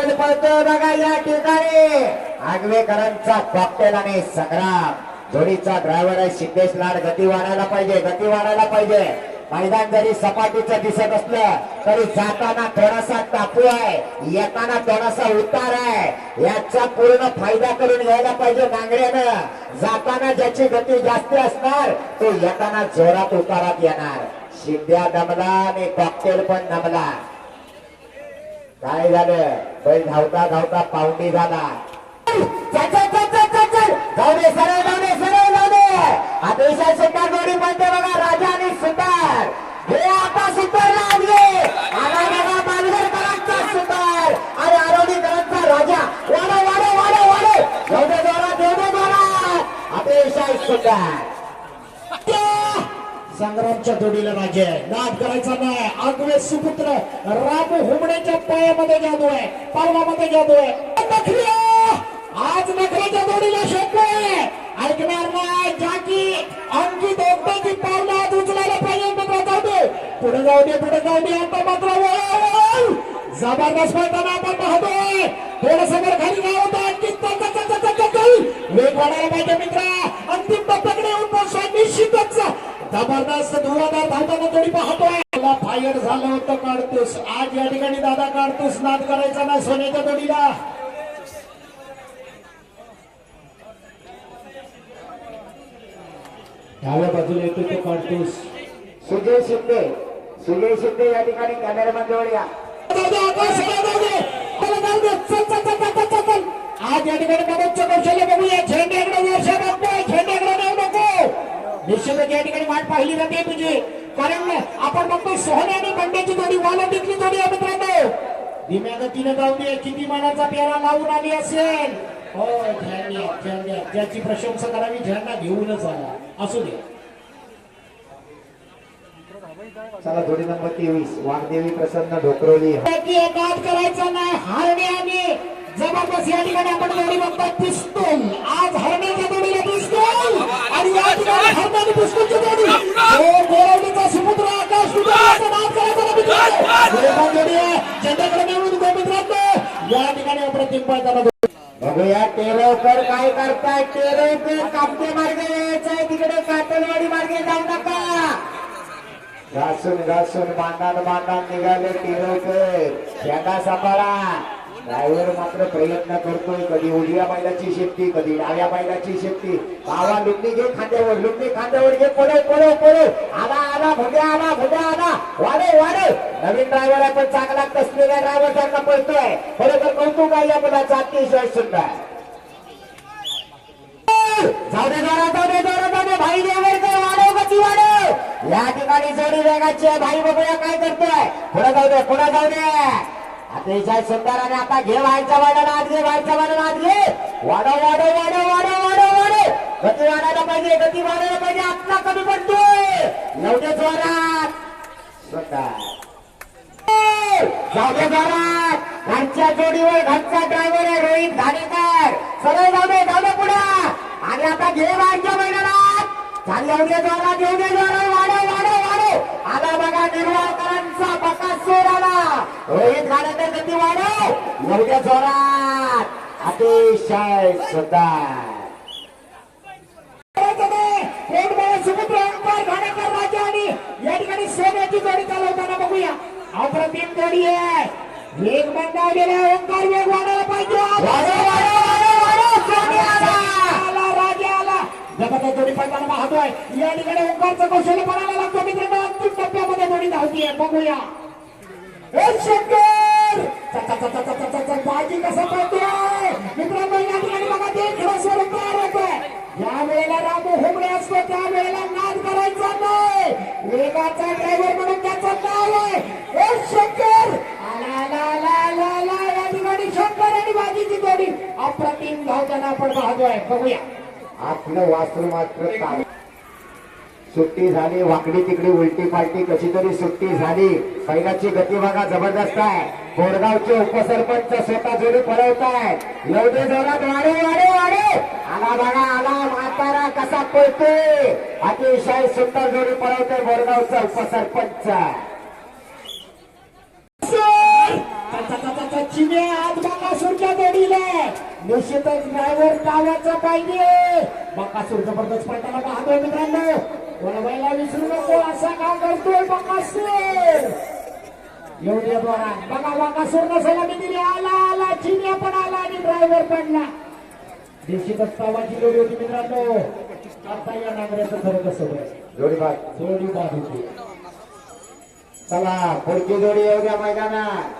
Cocktail पळतो बघा या ठिकाणी आगवेकरांचा कॉकटेल आणि संग्राम जोडीचा ड्रायव्हर आहे सिद्धेश लाड. गती वाढायला पाहिजे, गती वाढायला पाहिजे. मैदान जरी सपाटीचं दिसत असलं तरी जाताना थोडासा टापू आहे, येताना थोडासा उतार आहे. याचा पूर्ण फायदा करून घ्यायला पाहिजे नांगऱ्यानं. जाताना ज्याची गती जास्त असणार तो येताना जोरात उतारात येणार. शिंद्या दमला आणि कॉकटेल पण दमला. काय झालं? बैल धावता धावता पावडी झाला. जाऊ दे सरळ, जाऊ दे सरळ, जाऊ दे. अतिशय सुंदर जोडी म्हणते बघा राजा आणि सुतार. हे आता सुतारला आले आला बघा पालघरकरांचा सुतार आणि आरोडीकरांचा राजा. वाडो वाडो वाडो वाडो, जाऊ दे जोरात, जाऊ दे जोरात. अतिशय सुंदर संग्रामच्या जोडीला राजे आहे. नाद करायचा नाही. आगवे सुपुत्र रामू हुमण्याच्या पायामध्ये जादू आहे, पावलामध्ये जादू आहे. आज नखरेच्या जोडीला शेकतोय. ऐकणार नाही जाकी अंकित ओगदेची पावलं आज उचलायला पाहिजे. मित्र जाऊ दे, पुढे जाऊ दे, पुढे जाऊ दे. आता मात्र जबरदस्त मैदान आपण पाहतोय. थोडस वर खाली गाव होतं. अंकित वेग वाढायला पाहिजे मित्र. अंतिम टप्प्याकडे येऊन पोहोचला निश्चितच. जबरदस्त धुवाधार धावताना जोडी पाहतोय. फायर झालं होतं काढतोस. आज या ठिकाणी दादा काढतोस. नाद करायचा नाही सोन्याच्या जोडीला. डाव्या बाजूला येतो तो काढतोस. सुजय शिंदे, सुजय शिंदे या ठिकाणी कॅमेरामॅन जवळ या. आज या ठिकाणी मदतचं कौशल्य बघूया. झेंड्याकडे वर्षा बघतोय, झेंड्याकडे नेऊ नको. निश्चितच या ठिकाणी वाट पाहिली जाते तुझी. कारण आपण बघतो सोहणे आणि बंड्याची जोडी, वालंडीतली जोडी आहे मित्रांनो. धीम्या गतीने जाऊ दे. किती मनाचा पेरा लावून आली असेल. हो झेंड्या, झेंड्या ज्याची प्रशंसा करावी झेंडा घेऊनच आला. असू दे. चला जोडी नंबर 23 वाघदेवी प्रसन्न ढोकरोली. नाद करायचा नाही. हरणे आणि जबरदस्त या ठिकाणी आपण जोडी बघतो. पिस्तूल आज हरण्याच्या जोडीला पिस्तूल आणि या ठिकाणी हरण्याने पिस्तूलची जोडी. गोरवलीचा सुपुत्र आकाश नाद करायचा जोडी आहे. चंद्रकडे नेऊन गो मित्रांनो. या ठिकाणी अप्रतिम पळताना बघूया टेरवकर काय करताय. टेरवकर कापते मार्गे यायचंय, तिकडे कातलवाडी मार्गे जाऊ नका. घासून घासून मांडान मांडान निघाले टेरवकर. शेंगा सांभाळा. ड्रायव्हर मात्र प्रयत्न करतोय. कधी उजव्या बैलाची शेपटी, कधी डाव्या बैलाची शेपटी. बाबा लुंगी घे खांद्यावर, लुंगी खांद्यावर घे. पळव पळव पळव. आला आला भुग्या आला, भुग्या आला. वाढे वाढे. नवीन ड्रायव्हर आहे पण चांगला कसलेला ड्रायव्हर सारखा पळतोय. खरोखर कौतुक आहे या मुलाचा. अतिशय सुंदर. जाऊ दे जोरात, जाऊ दे जोरात, जाऊ दे. भाई देवरकर वाढव, गती वाढव. या ठिकाणी जोडी वेगाची आहे. भाई बघूया काय करतोय. पुढे जाऊ दे, पुढे जाऊ दे. अतिशय सुंदर. आणि आता घे व्हायचा वाढायला आत घे, व्हायचा वाढायला आत घे. वाढव वाढव वाढव वाढव वाढव वाढव. गती वाढायला पाहिजे, गती वाढायला पाहिजे. आत्ता कमी पडतोय. एवढे जोरात सुंदर. जाऊ दे जोरात. घरच्या जोडीवर घरचा ड्रायव्हर आहे रोहित घाणेकर. सरळ जाऊ दे, जाऊ दे पुढे. आणि आता घे व्हायच्या मैदानात. चालू येऊ दे जोरात, येऊ दे जोरात. वाढव वाढव वाढव. आला बघा निर्वाळकरांचा बकासूर आला. रोहित घाणेकर गती वाढव. येऊ दे जोरात. अतिशय सुंदर. सुपुत्र ओंकार घाणेकर राजा आणि या ठिकाणी सोन्याची जोडी चालवताना बघूया. अप्रतिम जोडी आहे. वेग मंदावलेला ओंकार वेग वाढायला पाहिजे. राजा आला. जबरदस्त जोडी पळताना पाहतोय. या ठिकाणी ओंकारचं कौशल्य पडायला लागतो मित्रांनो. अंतिम टप्प्यामध्ये जोडी धावतीये. बघूया. बाजी कसा पळतोय मित्रांनो. या ठिकाणी बघा ते स्वरूप तयार होतोय. ज्या वेळेला रामू हुमणे असतो त्या वेळेला नाद करायचा नाही. वेगाचा ड्रायव्हर म्हणून त्याचं नाव आहे. शंकर या ठिकाणी शंकर आणि बाजीची जोडी अप्रतिम धावताना आपण पाहतोय. बघूया. आपलं वासरू मात्र सुट्टी झाली. वाकडी तिकडी उलटी पालटी कशी तरी सुट्टी झाली. पहिल्याची गती बघा जबरदस्त आहे. कोरगावचे उपसरपंच स्वतः जोडी पळवताय. एवढे जोरात वाढे वाढे वाढे. आला बघा आला. म्हातारा कसा पळतोय. अतिशय सुंदर जोडी पळवतोय कोरगावचा उपसरपंच. चिन्हे आज निश्चितच ड्रायव्हर टाळायचा पाहिजे. बकासूर जबरदस्त पळताना पाहतोय मित्रांनो. वळवायला विसरू नको असा का करतोय बकासूर. एवढ्या द्वारा बघा बकासूरनं सलामी दिली. आला चिन्या पण आला आणि ड्रायव्हर पडला. निश्चितच तावाची जोडी होती मित्रांनो. आता या नांगऱ्याचं खरं कसं जोडी जोडी बाद होती. चला पुढची जोडी येऊ द्या मैदानात.